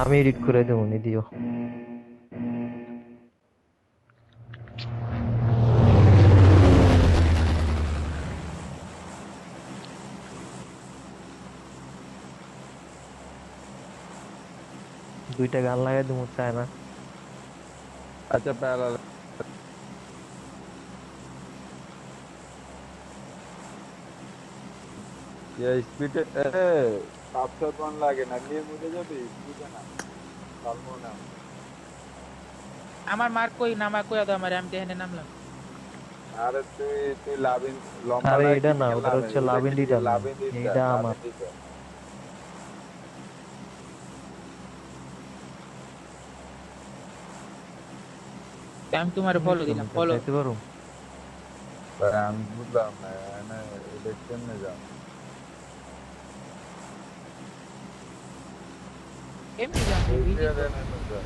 আমি এডিট করে দেবো নি দিও। 2টা গান লাগাই দেবো চায় না। আচ্ছা প্যারা স্পিডে পাঁচ সাত মান লাগে না, নিয়ে মরে যাবে স্পিডে না, পারবো না আমরা। আমার মার্ক কই নামা কইয়া দাও আমার, আমি দেখে নামলাম। আরে তুই তুই লাভিন লম্বা আরে না এটা না, ক্রিটিক্যাল ওটা নামে, হচ্ছে এটা ক্রিটিক্যাল লাভেন্ডিটা না, লাভিন দিতে এইটা আমার। লাভিন দিতে। আমি তোমার তুমি ফলো কি দিলাম, আমি তো ফলো। যাইতে পারো। আমি বুঝলাম না, এটা কেমনে যাও? এমনি যাবো এই ইজি তো। প্লেয়ারে না তো যা।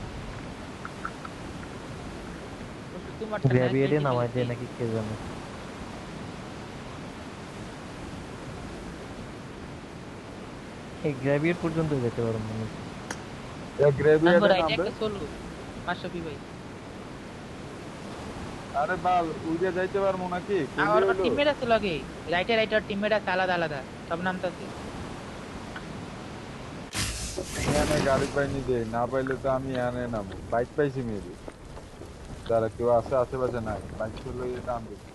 অবশ্য তোমারটা ম্যাচ গ্র্যাভিয়েটে শেষে নামাই খেলছি। দেয় নাকি কে জানে। এই গ্র্যাভিয়েট পর্যন্ত যেতে পারো মনে হচ্ছে। আঙ্গো গ্রেভিয়ারে রাইটে নামবে। একটা সোলো মাশরাফি ভাই। আরে বাল উইরে যাইতে পারবো নাকি, আর কইলি ওর হইলো। টিমমেট আছে লগে, রাইটে রাইটে ওর টিমমেট আছে আলাদা আলাদা, সব নামতাছে। এখানে গাড়ি পাইনি দে, না পাইলে তো আমি এখানে নামবো, বাইক পাইছি মেবি। যারা কেউ আছে আশেপাশে নাই, বাইক চলে টান দিবি।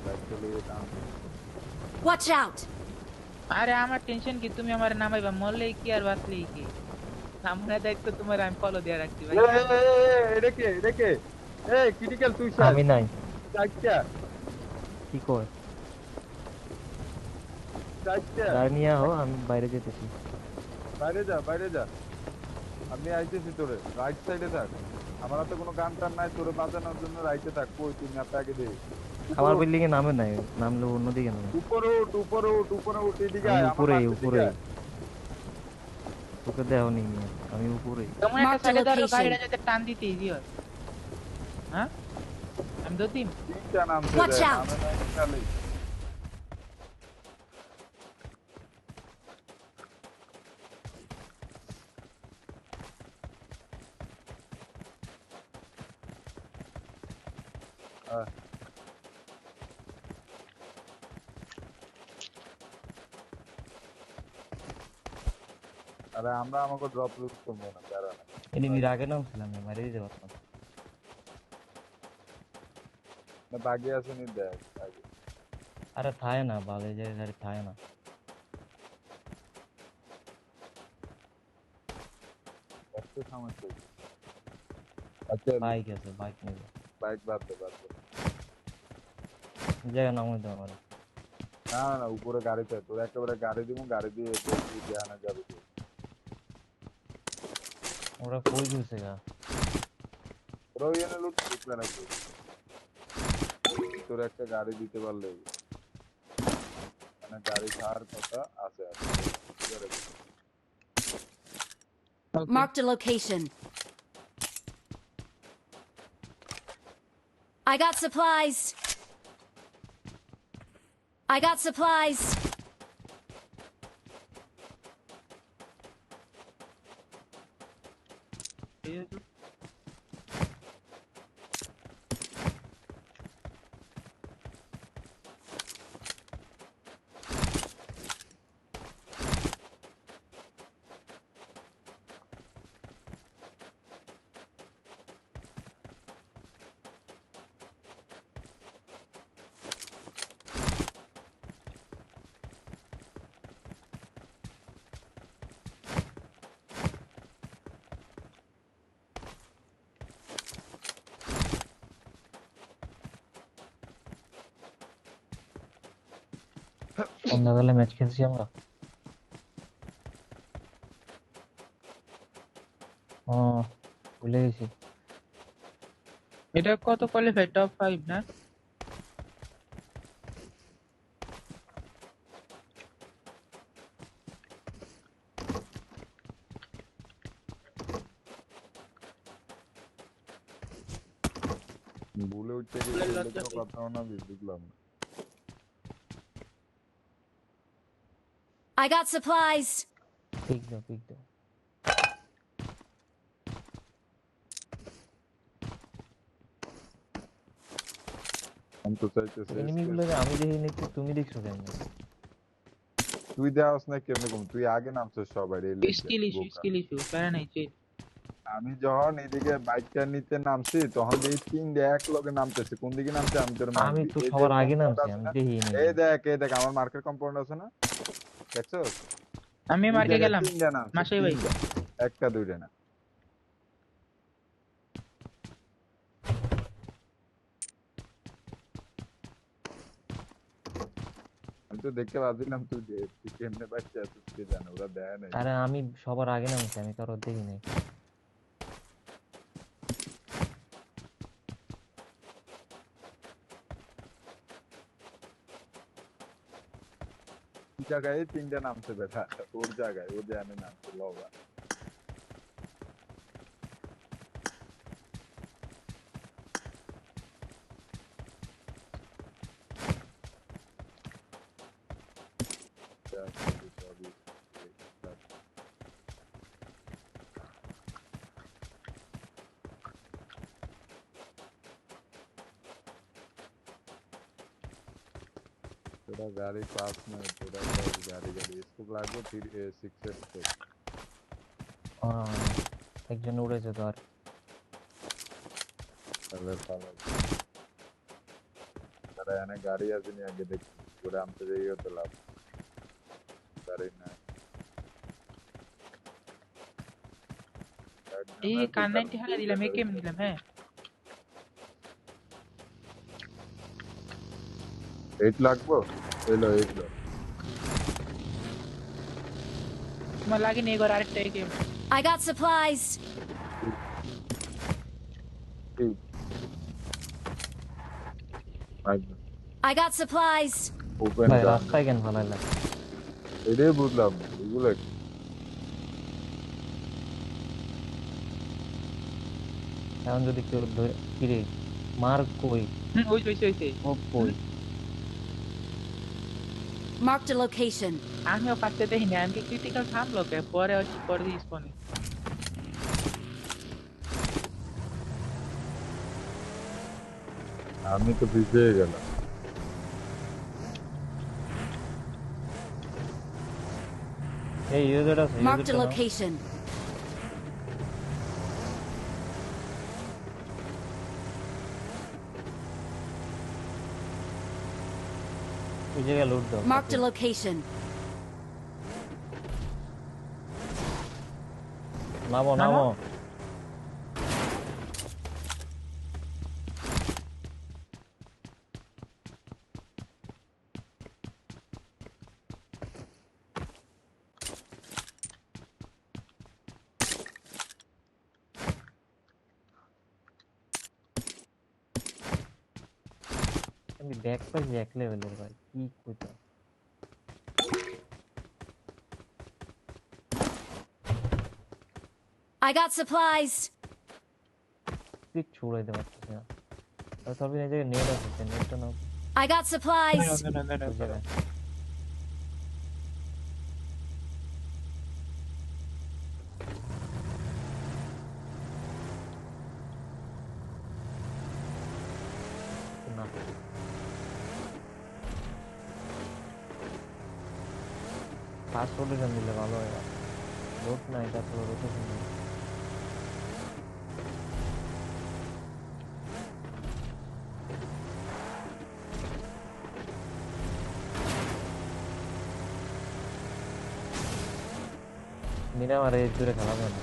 বাইক চলে টান দিবি। Watch out! আরে আমার টেনশন কি, তুমি আমার নামাইবা, মরলেই কি আর বাঁচলেই কি। সামনে দায়িত্ব তোমার, আমি ফলো দিয়ে রাখছি ভাই। এটা কে এটা কে? ক্রিটিক্যাল তুই শেষ। আমি নাই। চারটা কি কয়? চারটা। গাড়ি নিয়ে আহো, আমি বাইরে যেতেছি। বাইরে যা বাইরে যা, আমি আইতেছি তোরে, রাইট সাইডে থাক। আমার হাতে কোনো গান টান নাই, তোরে বাঁচানোর জন্য রাইটে থাক। কই তুই ম্যাপটা আগে দে। আমার উপরে উঠ, বিল্ডিং এ নামে নাই, নামলে অন্যদিকে নামে। উপরে উঠ, উপরে উঠ, উপরে উঠ, এদিকে আমি আয়, আমার উপরেই মাঠের দিকে উপরেই, আয়। তোকে দেওয়া নি মিয়া, আমি উপরেই। তেমন একটা Marked a সাইডে ধরো, location. গাড়িটা যাতে টান দিতে ইজি হয়। হ্যাঁ আমি দতিম। তিনটা নামছে রে, Watch out! নামে নাই খালি। আহ, আরে আমরা আমাকে ড্রপ লুট করবো না, যারা না। এনিমির আগে নামছিলাম, মারি দিতে পারতাম। বাগি আসেনি দেখ আগে। আরে থায় না, বাগে যে গাড়ি থায় না। কত সমস্যা। আচ্ছা বাইক আছে, বাইক নেব। বাইক বাদ দে বাদ দে। জায়গা নামাই দাও আমার। না না না, উপরে গাড়িতে তোর একেবারে গাড়ি দিব, গাড়ি দিয়ে তোর তুই জানা যাবে তুই। ওরা কই গেছে গা? ওরা ওই এনে লুট ঢুকবে নাকি, তোর একটা গাড়ি দিতে পারলে। মানে গাড়ি ছাড়ার কথা আছে আছে। এবারে দে। ওকে। Marked a location. I got supplies. I got supplies. সন্ধ্যাবেলা ম্যাচ খেলছি আমরা। ও, ভুলে গেছি। এটা কত কোয়ালিফাই, টপ 5 না? ভুলে উঠতে গেছি, ফুলের বলে লজ্জা কোনো পেয়ে। কথা না বুঝলাম না। I got supplies. পিক দাও পিক দাও। আমি তো চাইতেছি এনিমিগুলো আমি দেখি নাকি তুমি দেখছো কেন? তুই দেওয়াস না কেমনে কম, তুই আগে নামছিস সবাই এই লেগে স্কিল ইস্যু প্যারা নাই চিল। আমি যখন এদিকে বাইকটা নিতে নামছি তখন দেখি তিনটে এক লগে নামতেছে, কোন দিকে নামছে আমি তোর আমি মারবি। তো এই যে সবার আগে compound নামছি, আছে আমি না? দেখি নাই। এই দেখ আমার মার্কেট কম্পাউন্ড আছে না, দেখছো? আমি এই মার্কে জায়গায় গেলাম তিনটা নামছে, মাসে ভাই। তিনটা, একটা দুইটা না। আমি তো দেখতে পাচ্ছিলাম তুই কেমনে বাচ্চা আছিস কে জানে, ওরা দেয় নাই। আরে আমি সবার আগে নামছি, আমি কারোর দেখি নাই। এই জায়গায় তিনটা নামছে বেটা, ওর জায়গায় ও জানে নামছে লবা। थोड़ा गाड़ी पास में, थोड़ा गाड़ी इसको लागो फिर 6s पे। একজন উড়েছে তো আর। তাহলে তারা এনে গাড়ি আসেনি আগে দেখছি, করে আমতে যাই হতো লাভ, গাড়ি নাই। এই কার 90 হারা দিলাম একেম দিলাম হ্যাঁ। 8 লাগবো, এলো 8 লো। তোমার লাগে নেই গর আরেকটা একেম। I got supplies. I got supplies. Open ভাই গান রাস্তায় কেন ফালাইলা? এটাই বুঝলাম না, এগুলো কি? এখন যদি কেউ কিরে মার কই হইছে। ও কই? Marked a location. আমিও পারতে দেখি না, আমি ক্রিটিক্যাল থামলো কে পরে হচ্ছে পরে স্পনে। আমি তো ভিজে গেলাম। এই ইউজার আছে, Marked a ইউজার location. ওই জায়গায় লুট দাও। Marked a location. নামো নামো। আমি ব্যাক পাইছি এক লেভেলের ভাই, কি কইতা। I got supplies. পিক ছুড়াইতে পারতেছি না। আর তবে এই জায়গায় নেট আছে, নেটটা নাও। I got supplies. ওই জায়গায় না। ফাস্ট রোটেশন দিলে ভালো হয়। রোড না, এটা তো রোটেশন নেই। মিরামার এই দূরে খেলাবে না।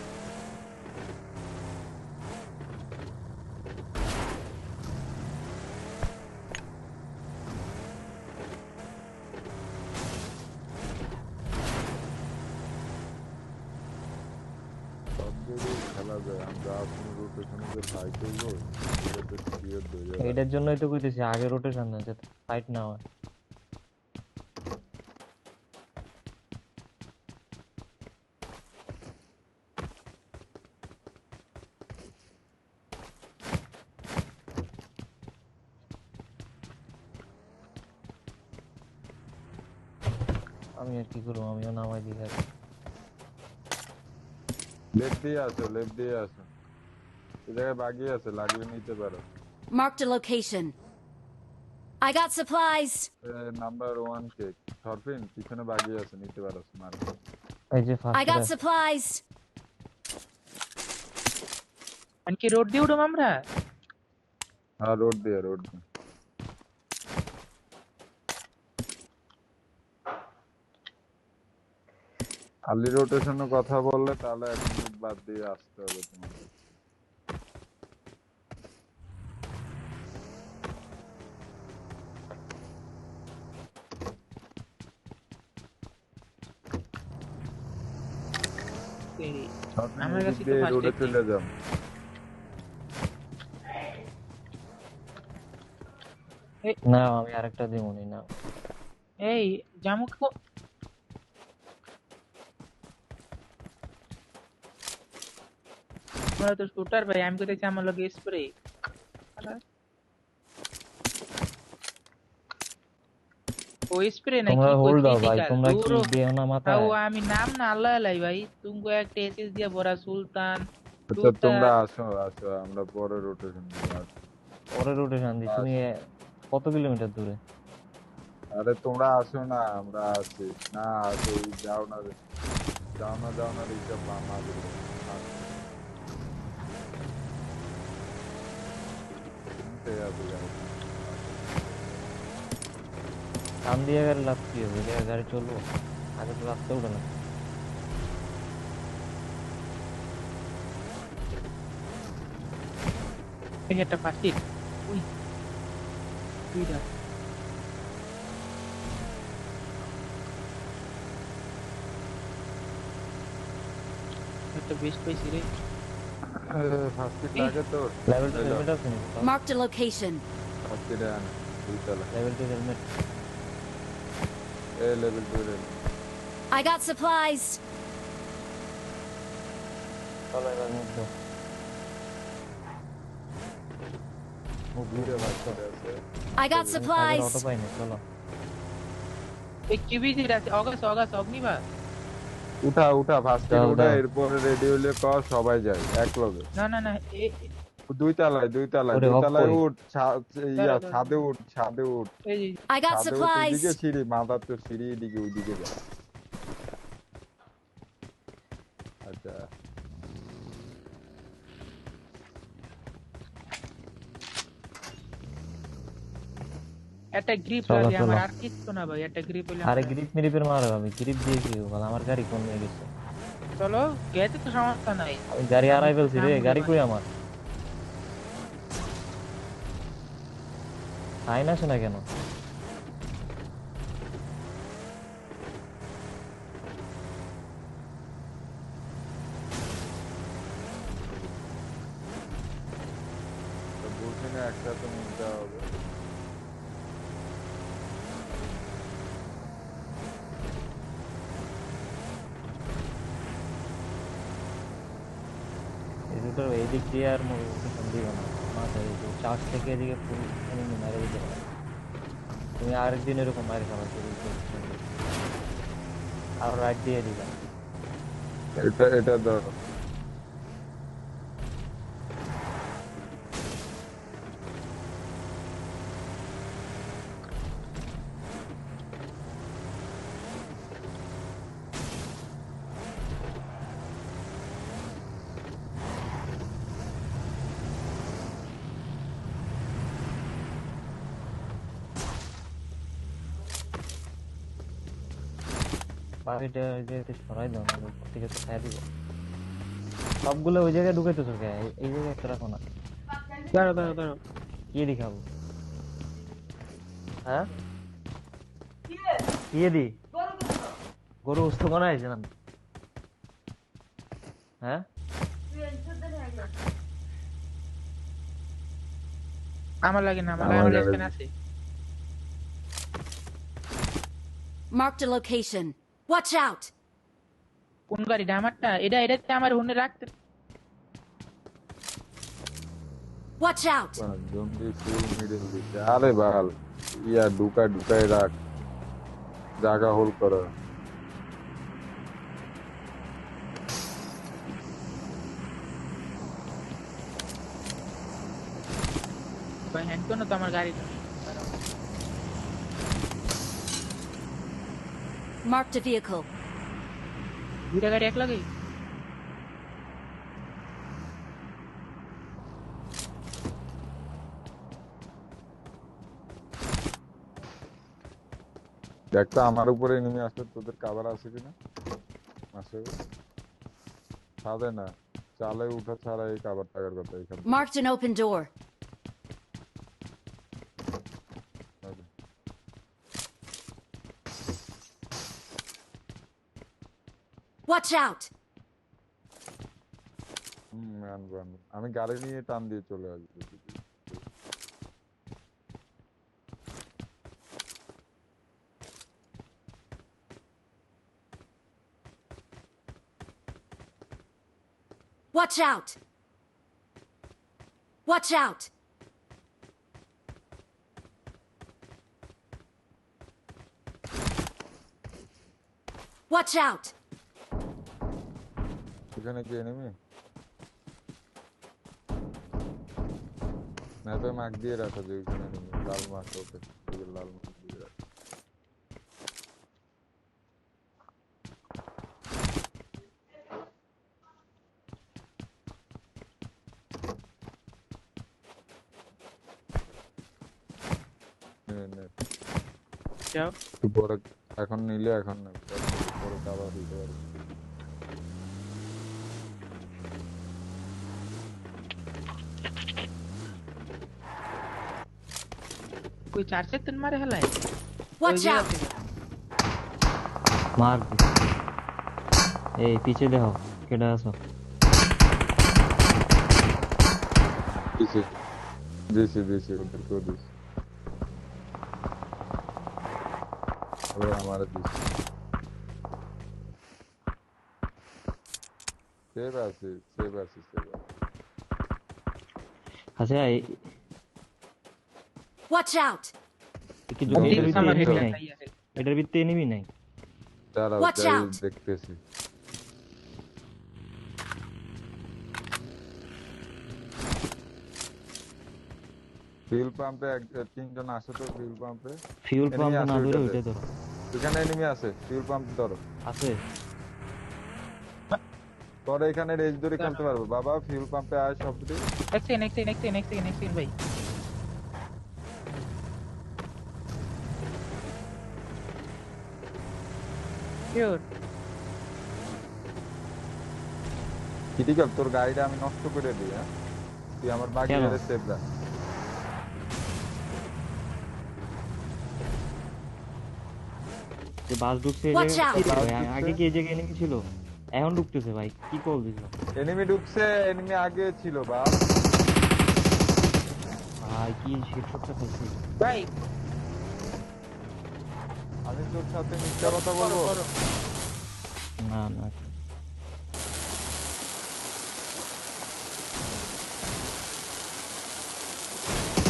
খেলা যায়, আমরা আপনি রোটেশনে যে ফাইট হইব এটা তো ক্লিয়ার হয়ে যাবে। এটার জন্যই তো কইতেছি আগে রোটেশন দেন যাতে ফাইট না হয়। আমি আর কি করবো, আমিও নামাই দিই আর লেফট দিয়ে আসো, লেফট দিয়ে আসো। এই জায়গায় বাগি আছে, লাগিয়ে নিতে পারো। Marked a location. I got supplies. Number 1 কেক সরফিন পিছনে বাগি আছে, নিতে পারো স্মার্ট। এই যে I ফার্স্ট got supplies. কি রোড দিয়ে উঠো আমরা? হ্যাঁ রোড দিয়ে, রোড দিয়ে। আর্লি রোটেশনের কথা বললে তাহলে এক মিনিট বাদ দিয়ে আসতে হবে তোমাদের। আমার কাছে তো দিয়ে first রোডে aid চলে যাও। না আমি আরেকটা দিব নি না। এই জামু তোমরা তো শুটার ভাই, আমি কোথায় আমার লগে স্প্রে। ও স্প্রে নাকি তোমরা হোল্ড দাও ভাই, critical? তোমরা কি দূরও। দিও না মাথায়? তাও আমি নাম না আল্লাহ আলাই ভাই, তুমি একটা এসএস দিয়া বড়া সুলতান। আচ্ছা তোমরা আসো আসো, আমরা পরে রোটেশন দিব। পরে রোটেশন দিই। তুমি কত কিলোমিটার দূরে? আরে তোমরা আসো না, আমরা আছি না। আসো, যাও না রে, যাও না, যাও না রিচাপ মামা দিলে। কান দিয়ে গাড়ি লাভ কি হবে? এই জায়গায় গাড়ি চলবো? আগে তো রাস্তা উঠে না। এই একটা ফাঁসি। উই দুইটা। একটা বেস্ট পাইছি রে। ফার্স্ট এড লাগে তো লেভেল 2 হেলমেট আছে নি? Marked a location. First aid আন দুই তলা। Level 2 helmet. এ লেভেল 2 এর। I got supplies. চলো এবার মুভ দাও। মুভ দূরে দূরে বাচ্চা আছে। I got supplies. অটো পাই না, চলো। এই কিবিজি আছে অগাস অগ্নিবা। উঠা উঠা ফার্স্ট এড দাও, উঠা, দাও। এরপরে রেডি হইলে কর সবাই যায় এক লগে। না দুই তলায় ওরে, off তলায় করি। উঠ, ইয়া ছাদে উঠ, ছাদে উঠ। এই যে I got ছাদে উঠ, এদিকে supplies. সিঁড়ি, মাথার তো সিঁড়ি এদিকে, ওইদিকে যা। আচ্ছা একটা গ্রিপ চলো, লাগে আমার, চলো। আর কিচ্ছু না ভাই, একটা গ্রিপ হইলে আরে আমার- গ্রিপ মেরিপের মারো, আমি গ্রিপ দিয়ে কি হবে? আমার গাড়ি কোন নিয়ে গেছে? চলো গেছে তো সমস্যা নাই। আমি গাড়ি হারাই ফেলছি রে, গাড়ি কই আমার? সাইন আসে না কেন? তো বলছি না একসাথে নিতে হবে। এই দুটো এই দিক দিয়ে আর মোটিভেশন দিও না মাথায়, এই চার্জ থেকে এদিকে ফুল এনিমি মেরে দিতে পারে। তুমি আরেকদিন এরকম মারি খাবার শুরু করছো, আর রাইট দিয়ে দিলাম। এটা ধরো। বাকিটা ওই জায়গাতে সরাই দাও, না উপর থেকে তো খাই দিব। সবগুলো ওই জায়গায় ঢুকাইতেছো কে? এই জায়গায় একটা রাখো না। দাঁড়াও কি দেখাবো? হ্যাঁ কি দি গরু উস্ত বানাইছিলাম। হ্যাঁ আমার লাগে না, আমার আমার লাগে। কাছে আছে। Marked a location. Watch out. কোন গাড়িটা আমারটা? এটাতে আমার হুনে রাখতে। Watch out. জঙ্গি ফুল মিডিল দিচ্ছে। আরে বাল ইয়া ঢুকায় রাখ, জায়গা হোল্ড করো। হ্যান্ড কোনো তো আমার গাড়িটা Marked a vehicle. দুইটা গাড়ি এক লাগেই দেখ তো আমার উপরে এনিমি আসে, তোদের কাভার আছে কিনা? আসে সাদে না, চালে উঠা ছাড়া এই কাভার টাকার কথা এখানে। Marked an open door. Watch out! আনবো আনবো, আমি গাড়ি নিয়ে টান দিয়ে চলে আসবো। Watch out! Watch out! Watch out! এখানে কি এনিমি? না তো মার্ক দিয়ে রাখো যে ওইখানে এনিমি, লাল মার্ক, ওকে লাল মার্ক দিয়ে রাখো। যাও তুই পরে এখন নিলে এখন না, পরে আবার দিতে পারবি। कोई चार से तन मारे हला है Watch out! मार दे। ए पीछे देखो केडा आसो দিছে দিছে দিছে ওদের কেউ দিছে, ওরা আমার দিছে। সেভ আছে সেভ আছে সেভ আছে। अच्छा Watch out! কি আমি এটার ভিতরে আমার enemy হেড নাই? লাগাইয়া রে এটার ভিতরে এনিমি নাই? দাঁড়াও Watch যাই out! দেখতেছি। ফিউল পাম্পে তিনজন আছে তো, ফিউল পাম্পে ফিউল Enemy পাম্প না আছে ধরে ওইটাতে। উঠে ধরো। এখানে এনিমি আছে, ফিউল পাম্প ধরো। আছে পরে এখানে রেজ ধরে খেলতে পারবো বাবা, ফিউল পাম্পে আয় সব দিকে। एक सेकंड भाई श्योर ক্রিটিক্যাল, তোর গাড়িটা আমি নষ্ট করে দিই। হ্যাঁ তুই আমার বাকি কেন? সেভ রাখ। যে বাস ঢুকছে এই Watch জায়গায়- out! কি রে ভাই, বাস ঢুকছে। আগে কি এই জায়গায় এনিমি ছিল? এখন ঢুকতেছে ভাই, কি কল দিছো এনিমি ঢুকছে, এনিমি আগে ছিল বা ভাই? কি শিক্ষকটা খাইছি भाई আমি তোর সাথে মিথ্যা কথা বলবো? না না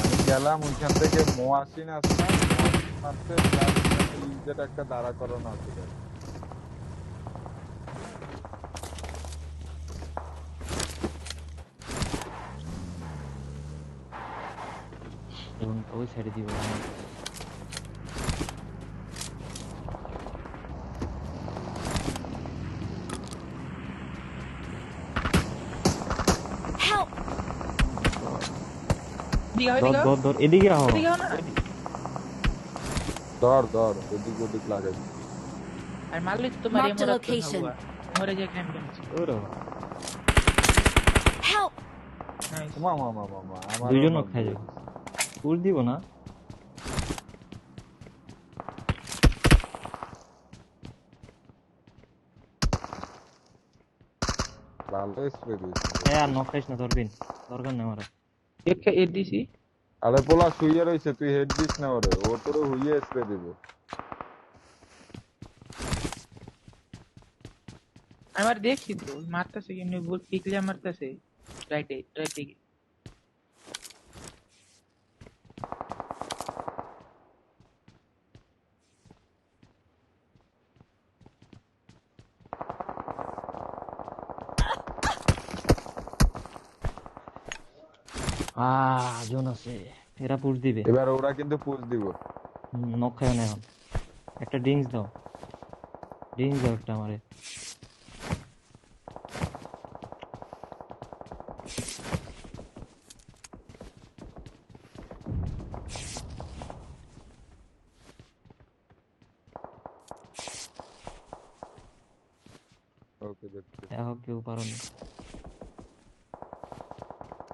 আমি গেলাম ওইখান থেকে মোয়াসিন আছে না, মোয়াসিন মারতে প্লাস ইজেট একটা দাঁড়া করানো আছে। এখন ওই সাইডে দিব Help! दिखा ধর ধর ধর এদিকে আহ दिखा ना ধর ধর ওদিক ওদিক লাগাই। और मान लो तुम्हारी Mark the मदद location. मरे जाए कैंपिंग ওরে Help! नाइस মামা মামা মামা আমার দুইজন খাই যাবে পুর দিব না ভালো স্প্রে দিয়েছে। আর নক খাইস না ধরবিন দরকার নেই আমার एक का एडीसी আরে পোলা শুইয়ে রয়েছে, তুই হেড দিস না ওরে, ও তোরে হুইয়ে স্প্রে দিবে। আমার দেখছি তো মারতেছে কেমনে বল পিকলে মারতেছে রাইটে জোন আছে এরা পুশ দিবে। এবার ওরা কিন্তু পুশ দিব। নক খায় না এখন। একটা ড্রিঙ্কস দাও, ড্রিঙ্কস দাও একটা আমারে। ওকে দেখতে দেখো কেউ পারোনি।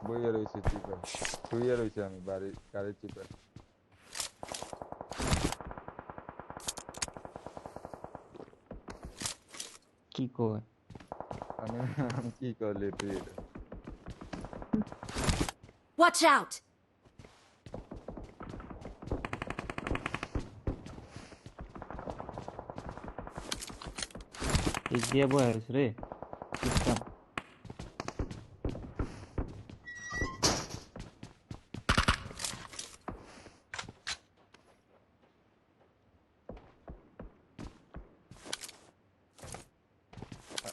বইয়ে রয়েছে চিপার, শুয়ে রয়েছে আমি গাড়ির চিপার। কি কয়? আমি আমি কি করলি তুই এটা? Watch out! এই দিয়ে বয়স রে সিস্টেম।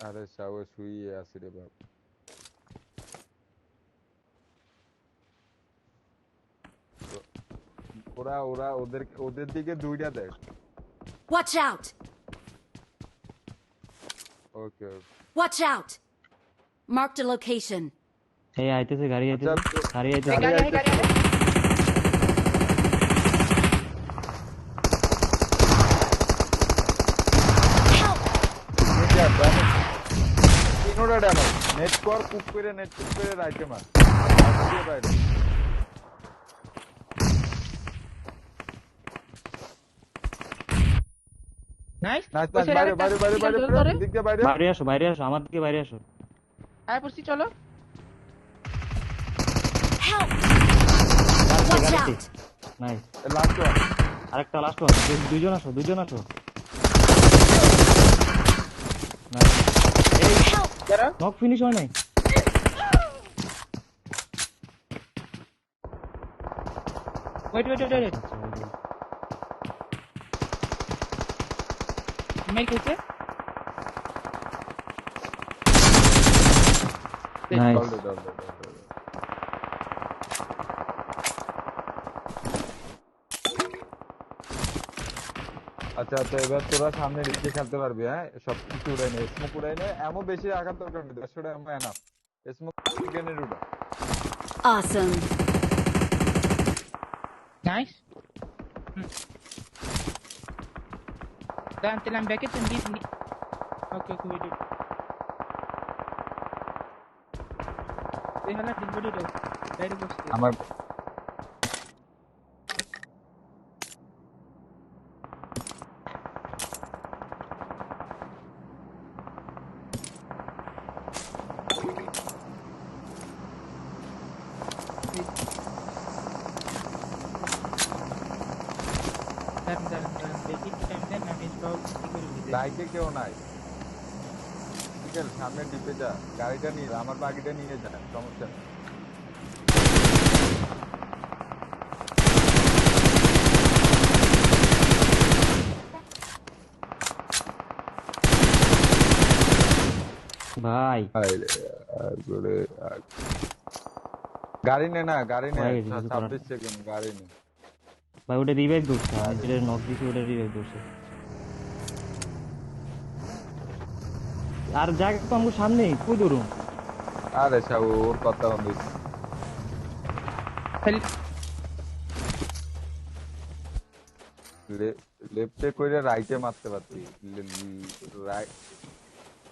আরে শাওয়া শুয়ে আছে রে বাপ। ওরা ওরা ওদের দিকে দুইটা দেখ। Watch out! Okay Watch out! Marked a location. এই আইতেছে গাড়ি, আইতেছে গাড়ি, এই আইতেছে। গাড়ি গাড়ি তিনোটা ড্যামেজ। নেট কর কুক করে রাইটে মার। বাইরে নাইস নাইস নাইস, বাইরে বাইরে বাইরে বাইরে দিক দিয়ে বাইরে। বাইরে আসো, বাইরে আসো, আমার দিকে বাইরে আসো। আয় পড়ছি চলো। Help! গাড়িতে, Watch গাড়িতে। out! নাইস। Last one. আরেকটা লাস্ট ওয়ান। দুইজন আসো, দুইজন আসো। নাইস। এই Help! যারা নক ফিনিশ হয় নাই। ওয়েট ওয়েট ওয়েট আচ্ছা, ওই যে। মেল খেলছে। নাইস। আচ্ছা আচ্ছা, এবার তোরা সামনে দিকে খেলতে পারবি। হ্যাঁ, সব কিছু উড়াই নে, স্মোক উড়াই নে। এমন বেশি আঘাত দরকার নেই, 100টা এমন এনাফ। স্মোক গ্রেনেড উড়া। Awesome. Nice. Dan telan back it and leave me. Okay, okay, wait. They have not been ready. Very good. আমার Back it time then I mean stop. রাইটে কেউ নাই। ঠিক আছে, সামনে ডিপে যা, গাড়িটা নিয়ে আমার বাকিটা নিয়ে যা, সমস্যা নেই। ভাই গাড়ি নে না, গাড়ি নে, হয়ে গেছে, কিছু করার 26 সেকেন্ড গাড়ি নে। ভাই ওটা রিভাইভ করছে, আমি যেটা নক দিছি ওটা রিভাইভ করছে। আর জায়গা তো আমার সামনেই, কই ধরুন। আরে সাউ, ওর কথা বন্ধ। লেফটে কইরে রাইটে মারতে পারতি।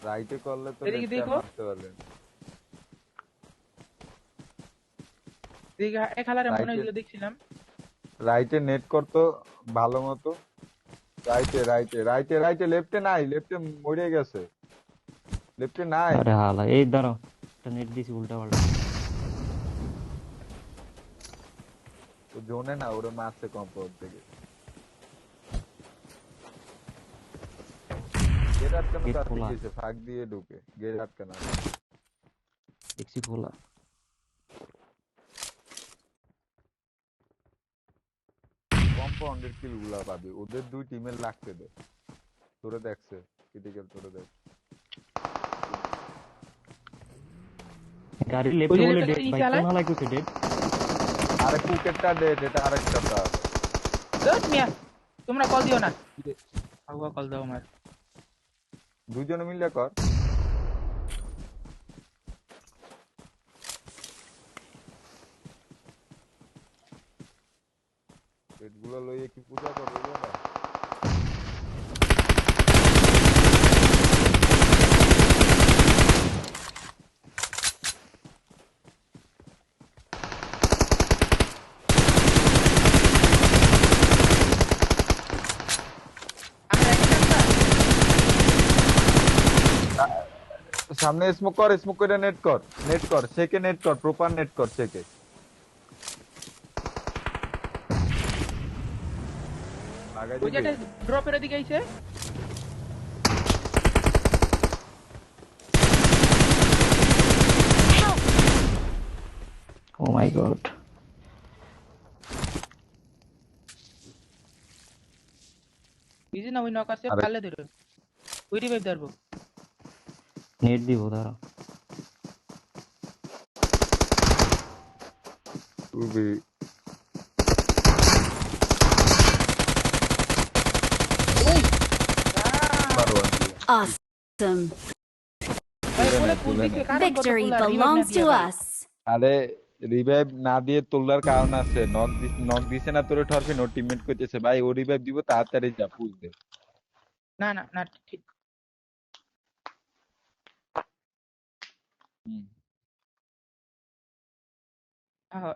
রাইটে করলে তো এদিকে লেফটে দেখো। মারতে পারলেন। দিঘা এক হালারে মনে হইলো দেখছিলাম। রাইটে নেট করতো ভালো মতো। রাইটে রাইটে রাইটে রাইটে, লেফটে নাই, লেফটে মরে গেছে। লেফটে নাই। আরে হালা, এই দাঁড়াও, একটা নেট দিছি উল্টা পাল্টা। ও জোনে না, ওরে মারছে কম্পাউন্ড থেকে। গেট আটকানো গেট তার খোলা। দিকে ফাঁক দিয়ে ঢুকে, গেট আটকানো। দেখছি খোলা। কম্পাউন্ডের কিল গুলা পাবি, ওদের দুই টিমের লাগতে দে। তোরে দেখছে ক্রিটিক্যাল, তোরে দেখ। গাড়ি লেফটে বলে ডেড, ভাই কোন হালাই কইছে ডেড। আরে কুকেরটা ডেট, এটা আরেকটা তার। ধুর মিয়া, তোমরা কল দিও না। আগুয়া কল দাও আমার। দুজনে মিলে কর। পেটগুলো লইয়ে কি পূজা করবে না? আমরা একটা সামনে স্মোক করে নেট কর সেকে নেট কর, প্রপার নেট কর সেকে। লাগাই ওই দিবি। যেটা ড্রপের দিকে আইছে। ও মাই গড, ইজি না, ওই নক আছে, আরে- পারলে ধরো। ওই রিভাইভ ধরবো। নেট দিব দাঁড়া। খুবই পারোয়া দিয়ে। Awesome. ভাই বলে তুলে ফুল নে। দিছে, কারণ কত Victory ফুল আর রিভাইভ না belongs দিয়ে to ভাই। us. আরে রিভাইভ না দিয়ে তোলার কারণ আছে, নক দিছে না তোরে ঠরফিন, ওর টিমমেট কইতেছে ভাই ও রিভাইভ দিব তাড়াতাড়ি যা পুল দে। না না না, ঠিক। হুম।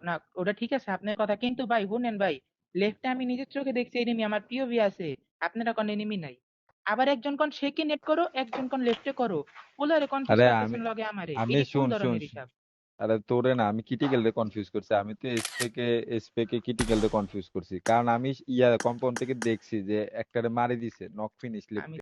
না ওটা ঠিক আছে আপনার কথা, কিন্তু ভাই শুনেন ভাই, লেফটে আমি নিজের চোখে দেখছি এনিমি, আমার পিওভি আছে, আপনারা কোন এনিমি নাই। আবার একজন কোন শেকে নেট করো, একজন কোন লেফটে করো, পোলারে কনফিউজ আরে আমি করতেছেন লগে আমারে, আমি এটি কোন শুন শুন ধরনের শুন। হিসাব? আরে তোরে না, আমি ক্রিটিক্যাল রে কনফিউজ করছি, আমি তো এসপেকে ক্রিটিক্যাল রে কনফিউজ করছি, কারণ আমি ইয়া কম্পাউন্ড থেকে দেখছি যে একটারে মারি দিছে নক ফিনিশ আমি